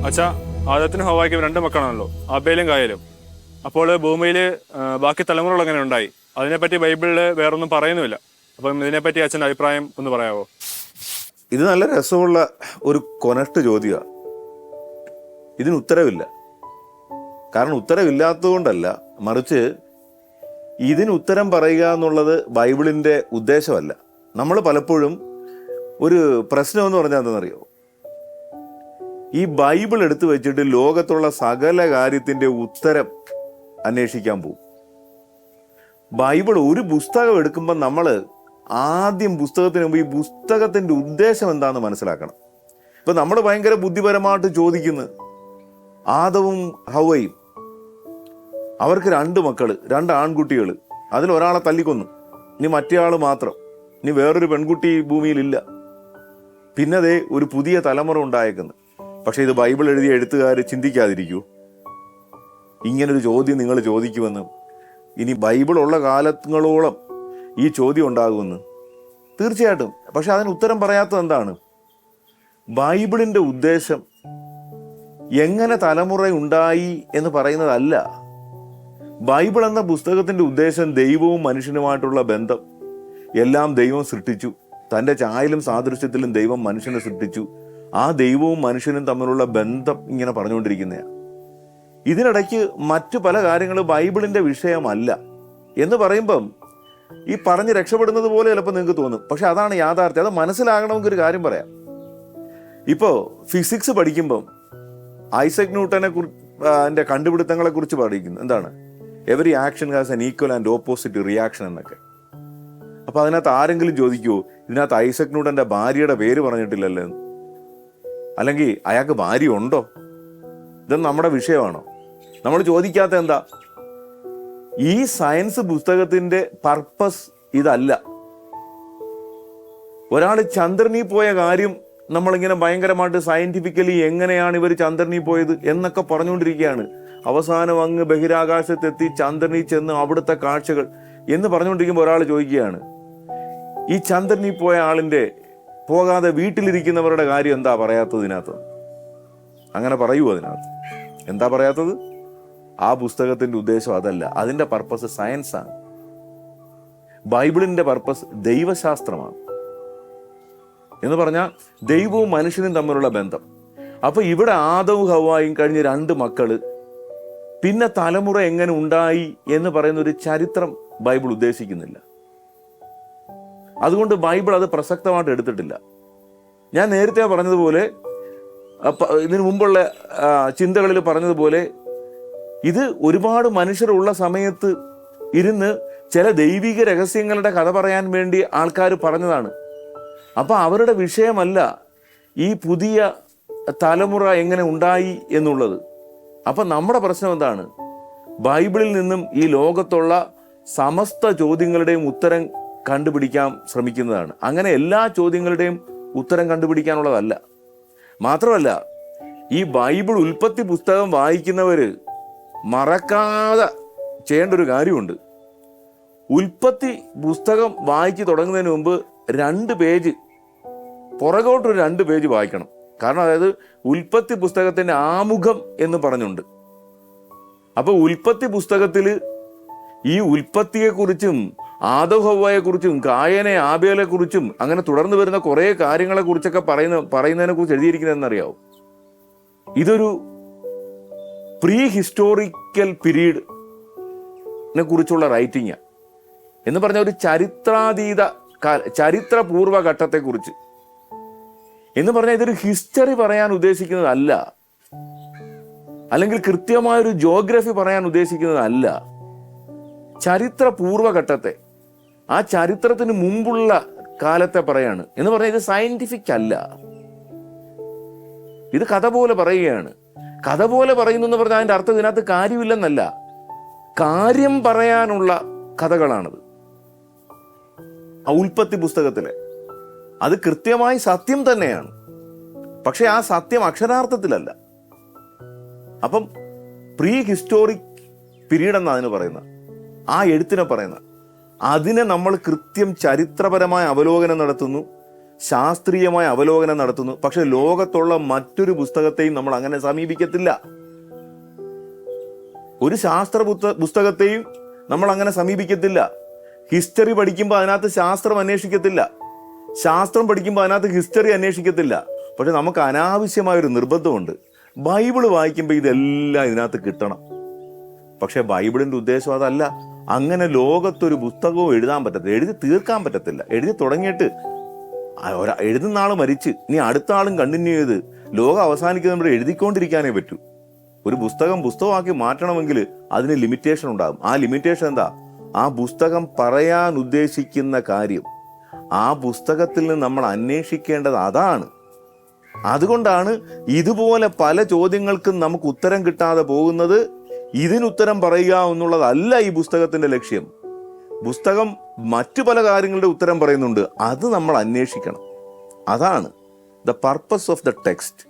അച്ഛാ, ആദത്തിനും ഹവ്വായ്ക്കും 2 മക്കളാണല്ലോ, ആബേലും കായലും. അപ്പോൾ ഭൂമിയിൽ ബാക്കി തലമുറകൾ എങ്ങനെ ഉണ്ടായി? അതിനെപ്പറ്റി ബൈബിളിൽ വേറൊന്നും പറയുന്നുമില്ല. അപ്പം ഇതിനെപ്പറ്റി അച്ഛൻ്റെ അഭിപ്രായം ഒന്ന് പറയാമോ? ഇത് നല്ല രസമുള്ള ഒരു കൊനഷ്ട് ചോദ്യമാണ്. ഇതിന് ഉത്തരവില്ല. കാരണം ഉത്തരവില്ലാത്തതുകൊണ്ടല്ല, മറിച്ച് ഇതിന് ഉത്തരം പറയുക എന്നുള്ളത് ബൈബിളിൻ്റെ ഉദ്ദേശമല്ല. നമ്മൾ പലപ്പോഴും ഒരു പ്രശ്നം എന്ന് പറഞ്ഞാൽ എന്താണെന്നറിയോ? ഈ ബൈബിൾ എടുത്തു വെച്ചിട്ട് ലോകത്തുള്ള സകല കാര്യത്തിൻ്റെ ഉത്തരം അന്വേഷിക്കാൻ പോകും. ബൈബിൾ ഒരു പുസ്തകം എടുക്കുമ്പോൾ നമ്മൾ ആദ്യം പുസ്തകത്തിന് മുമ്പ് ഈ പുസ്തകത്തിൻ്റെ ഉദ്ദേശം എന്താണെന്ന് മനസ്സിലാക്കണം. ഇപ്പം നമ്മൾ ഭയങ്കര ബുദ്ധിപരമായിട്ട് ചോദിക്കുന്നു, ആദവും ഹവ്വയും അവർക്ക് 2 മക്കൾ, 2 ആൺകുട്ടികൾ, അതിലൊരാളെ തല്ലിക്കൊന്നു, ഇനി മറ്റേ ആൾ മാത്രം, ഇനി വേറൊരു പെൺകുട്ടി ഭൂമിയിലില്ല, പിന്നെ ദേ ഒരു പുതിയ തലമുറ ഉണ്ടായേക്കുന്നു. പക്ഷെ ഇത് ബൈബിൾ എഴുതിയ എഴുത്തുകാർ ചിന്തിക്കാതിരിക്കൂ, ഇങ്ങനൊരു ചോദ്യം നിങ്ങൾ ചോദിക്കുമെന്ന്, ഇനി ബൈബിൾ ഉള്ള കാലങ്ങളോളം ഈ ചോദ്യം ഉണ്ടാകുമെന്ന്? തീർച്ചയായിട്ടും. പക്ഷെ അതിന് ഉത്തരം പറയാത്തത് എന്താണ്? ബൈബിളിൻ്റെ ഉദ്ദേശം എങ്ങനെ തലമുറ ഉണ്ടായി എന്ന് പറയുന്നതല്ല. ബൈബിൾ എന്ന പുസ്തകത്തിൻ്റെ ഉദ്ദേശം ദൈവവും മനുഷ്യനുമായിട്ടുള്ള ബന്ധം. എല്ലാം ദൈവം സൃഷ്ടിച്ചു, തൻ്റെ ഛായയിലും സാദൃശ്യത്തിലും ദൈവം മനുഷ്യനെ സൃഷ്ടിച്ചു. ആ ദൈവവും മനുഷ്യനും തമ്മിലുള്ള ബന്ധം ഇങ്ങനെ പറഞ്ഞുകൊണ്ടിരിക്കുന്നതാണ്. ഇതിനിടയ്ക്ക് മറ്റു പല കാര്യങ്ങളും ബൈബിളിൻ്റെ വിഷയമല്ല എന്ന് പറയുമ്പം ഈ പറഞ്ഞ് രക്ഷപ്പെടുന്നത് പോലെ ചിലപ്പോൾ നിങ്ങൾക്ക് തോന്നും. പക്ഷെ അതാണ് യാഥാർത്ഥ്യം. അത് മനസ്സിലാകണമെങ്കിൽ ഒരു കാര്യം പറയാം. ഇപ്പോൾ ഫിസിക്സ് പഠിക്കുമ്പം ഐസക് ന്യൂട്ടനെ കുറിച്ച് കണ്ടുപിടുത്തങ്ങളെ കുറിച്ച് പഠിക്കുന്നു. എന്താണ്? Every action has an equal and opposite reaction എന്നൊക്കെ. അപ്പോൾ അതിനകത്ത് ആരെങ്കിലും ചോദിക്കുമോ, ഇതിനകത്ത് ഐസക് ന്യൂട്ടൻ്റെ ഭാര്യയുടെ പേര് പറഞ്ഞിട്ടില്ലല്ലോ, അല്ലെങ്കിൽ അയാൾക്ക് ഭാര്യ ഉണ്ടോ? ഇതൊന്നും നമ്മുടെ വിഷയമാണോ? നമ്മൾ ചോദിക്കാത്ത എന്താ? ഈ സയൻസ് പുസ്തകത്തിന്റെ പർപ്പസ് ഇതല്ല. ഒരാൾ ചന്ദ്രനിൽ പോയ കാര്യം നമ്മളിങ്ങനെ ഭയങ്കരമായിട്ട് സയന്റിഫിക്കലി എങ്ങനെയാണ് ഇവർ ചന്ദ്രനിൽ പോയത് എന്നൊക്കെ പറഞ്ഞുകൊണ്ടിരിക്കുകയാണ്. അവസാനം അങ്ങ് ബഹിരാകാശത്തെത്തി ചന്ദ്രനിൽ ചെന്ന് അവിടുത്തെ കാഴ്ചകൾ എന്ന് പറഞ്ഞുകൊണ്ടിരിക്കുമ്പോൾ ഒരാൾ ചോദിക്കുകയാണ്, ഈ ചന്ദ്രനിൽ പോയ ആളിൻ്റെ പോകാതെ വീട്ടിലിരിക്കുന്നവരുടെ കാര്യം എന്താ പറയാത്തതിനകത്ത്? അങ്ങനെ പറയൂ. അതിനകത്ത് എന്താ പറയാത്തത്? ആ പുസ്തകത്തിൻ്റെ ഉദ്ദേശം അതല്ല. അതിൻ്റെ പർപ്പസ് സയൻസാണ്. ബൈബിളിൻ്റെ പർപ്പസ് ദൈവശാസ്ത്രമാണ്. എന്ന് പറഞ്ഞാൽ ദൈവവും മനുഷ്യനും തമ്മിലുള്ള ബന്ധം. അപ്പൊ ഇവിടെ ആദവും ഹവ്വായും കഴിഞ്ഞ് 2 മക്കള്, പിന്നെ തലമുറ എങ്ങനെ ഉണ്ടായി എന്ന് പറയുന്ന ഒരു ചരിത്രം ബൈബിൾ ഉദ്ദേശിക്കുന്നില്ല. അതുകൊണ്ട് ബൈബിൾ അത് പ്രസക്തമായിട്ട് എടുത്തിട്ടില്ല. ഞാൻ നേരത്തെ പറഞ്ഞതുപോലെ, ഇതിനു മുമ്പുള്ള ചിന്തകളിൽ പറഞ്ഞതുപോലെ, ഇത് ഒരുപാട് മനുഷ്യരുള്ള സമയത്ത് ഇരുന്ന് ചില ദൈവിക രഹസ്യങ്ങളുടെ കഥ പറയാൻ വേണ്ടി ആൾക്കാർ പറഞ്ഞതാണ്. അപ്പം അവരുടെ വിഷയമല്ല ഈ പുതിയ തലമുറ എങ്ങനെ ഉണ്ടായി എന്നുള്ളത്. അപ്പം നമ്മുടെ പ്രശ്നം എന്താണ്? ബൈബിളിൽ നിന്നും ഈ ലോകത്തുള്ള സമസ്ത ചോദ്യങ്ങളുടെയും ഉത്തരം കണ്ടുപിടിക്കാൻ ശ്രമിക്കുന്നതാണ്. അങ്ങനെ എല്ലാ ചോദ്യങ്ങളുടെയും ഉത്തരം കണ്ടുപിടിക്കാനുള്ളതല്ല. മാത്രമല്ല, ഈ ബൈബിൾ ഉൽപ്പത്തി പുസ്തകം വായിക്കുന്നവര് മറക്കാതെ ചെയ്യേണ്ട ഒരു കാര്യമുണ്ട്. ഉൽപ്പത്തി പുസ്തകം വായിച്ചു തുടങ്ങുന്നതിന് മുമ്പ് 2 പേജ് പുറകോട്ടൊരു 2 പേജ് വായിക്കണം. കാരണം അതായത് ഉൽപ്പത്തി പുസ്തകത്തിന്റെ ആമുഖം എന്ന് പറഞ്ഞുണ്ട്. അപ്പൊ ഉൽപ്പത്തി പുസ്തകത്തിൽ ഈ ഉൽപ്പത്തിയെക്കുറിച്ചും ആദം ഹവ്വയെക്കുറിച്ചും കായനെ ആബേലെ കുറിച്ചും അങ്ങനെ തുടർന്ന് വരുന്ന കുറേ കാര്യങ്ങളെ കുറിച്ചൊക്കെ പറയുന്നതിനെ കുറിച്ച് എഴുതിയിരിക്കുന്നതെന്നറിയാവും. ഇതൊരു പ്രീ ഹിസ്റ്റോറിക്കൽ പീരീഡിനെ കുറിച്ചുള്ള റൈറ്റിംഗ് എന്ന് പറഞ്ഞ ഒരു ചരിത്രപൂർവ്വ ഘട്ടത്തെക്കുറിച്ച് എന്ന് പറഞ്ഞാൽ ഇതൊരു ഹിസ്റ്ററി പറയാൻ ഉദ്ദേശിക്കുന്നതല്ല, അല്ലെങ്കിൽ കൃത്യമായൊരു ജോഗ്രഫി പറയാൻ ഉദ്ദേശിക്കുന്നതല്ല. ചരിത്രപൂർവ്വഘട്ടത്തെ, ആ ചരിത്രത്തിന് മുമ്പുള്ള കാലത്തെ പറയാണ്. എന്ന് പറഞ്ഞാൽ ഇത് സയന്റിഫിക് അല്ല, ഇത് കഥ പോലെ പറയുകയാണ്. കഥ പോലെ പറയുന്നു എന്ന് പറഞ്ഞാൽ അതിൻ്റെ അർത്ഥം ഇതിനകത്ത് കാര്യമില്ലെന്നല്ല, കാര്യം പറയാനുള്ള കഥകളാണത്. ആ ഉൽപ്പത്തി പുസ്തകത്തിലെ അത് കൃത്യമായി സത്യം തന്നെയാണ്, പക്ഷെ ആ സത്യം അക്ഷരാർത്ഥത്തിലല്ല. അപ്പം പ്രീ ഹിസ്റ്റോറിക് പീരീഡ് എന്നാണ് അതിന് പറയുന്നത്, ആ എഴുത്തിനെ പറയുന്നത്. അതിനെ നമ്മൾ കൃത്യം ചരിത്രപരമായ അവലോകനം നടത്തുന്നു, ശാസ്ത്രീയമായ അവലോകനം നടത്തുന്നു. പക്ഷെ ലോകത്തുള്ള മറ്റൊരു പുസ്തകത്തെയും നമ്മൾ അങ്ങനെ സമീപിക്കത്തില്ല. ഒരു ശാസ്ത്ര പുസ്തകത്തെയും നമ്മൾ അങ്ങനെ സമീപിക്കത്തില്ല. ഹിസ്റ്ററി പഠിക്കുമ്പോൾ അതിനകത്ത് ശാസ്ത്രം അന്വേഷിക്കത്തില്ല, ശാസ്ത്രം പഠിക്കുമ്പോൾ അതിനകത്ത് ഹിസ്റ്ററി അന്വേഷിക്കത്തില്ല. പക്ഷെ നമുക്ക് അനാവശ്യമായൊരു നിർബന്ധമുണ്ട്, ബൈബിള് വായിക്കുമ്പോൾ ഇതെല്ലാം ഇതിനകത്ത് കിട്ടണം. പക്ഷെ ബൈബിളിന്റെ ഉദ്ദേശം അതല്ല. അങ്ങനെ ലോകത്തൊരു പുസ്തകവും എഴുതാൻ പറ്റത്തില്ല, എഴുതി തീർക്കാൻ പറ്റത്തില്ല. എഴുതി തുടങ്ങിയിട്ട് എഴുതുന്ന ആൾ മരിച്ച് ഇനി അടുത്ത ആളും കണ്ടിന്യൂ ചെയ്ത് ലോകം അവസാനിക്കുന്നതിന് എഴുതിക്കൊണ്ടിരിക്കാനേ പറ്റൂ. ഒരു പുസ്തകമാക്കി മാറ്റണമെങ്കിൽ അതിന് ലിമിറ്റേഷൻ ഉണ്ടാകും. ആ ലിമിറ്റേഷൻ എന്താ? ആ പുസ്തകം പറയാൻ ഉദ്ദേശിക്കുന്ന കാര്യം, ആ പുസ്തകത്തിൽ നിന്ന് നമ്മൾ അന്വേഷിക്കേണ്ടത് അതാണ്. അതുകൊണ്ടാണ് ഇതുപോലെ പല ചോദ്യങ്ങൾക്കും നമുക്ക് ഉത്തരം കിട്ടാതെ പോകുന്നത്. ഇതിനുത്തരം പറയുക എന്നുള്ളതല്ല ഈ പുസ്തകത്തിന്റെ ലക്ഷ്യം. പുസ്തകം മറ്റു പല കാര്യങ്ങളുടെ ഉത്തരം പറയുന്നുണ്ട്, അത് നമ്മൾ അന്വേഷിക്കണം. അതാണ് the purpose of the text.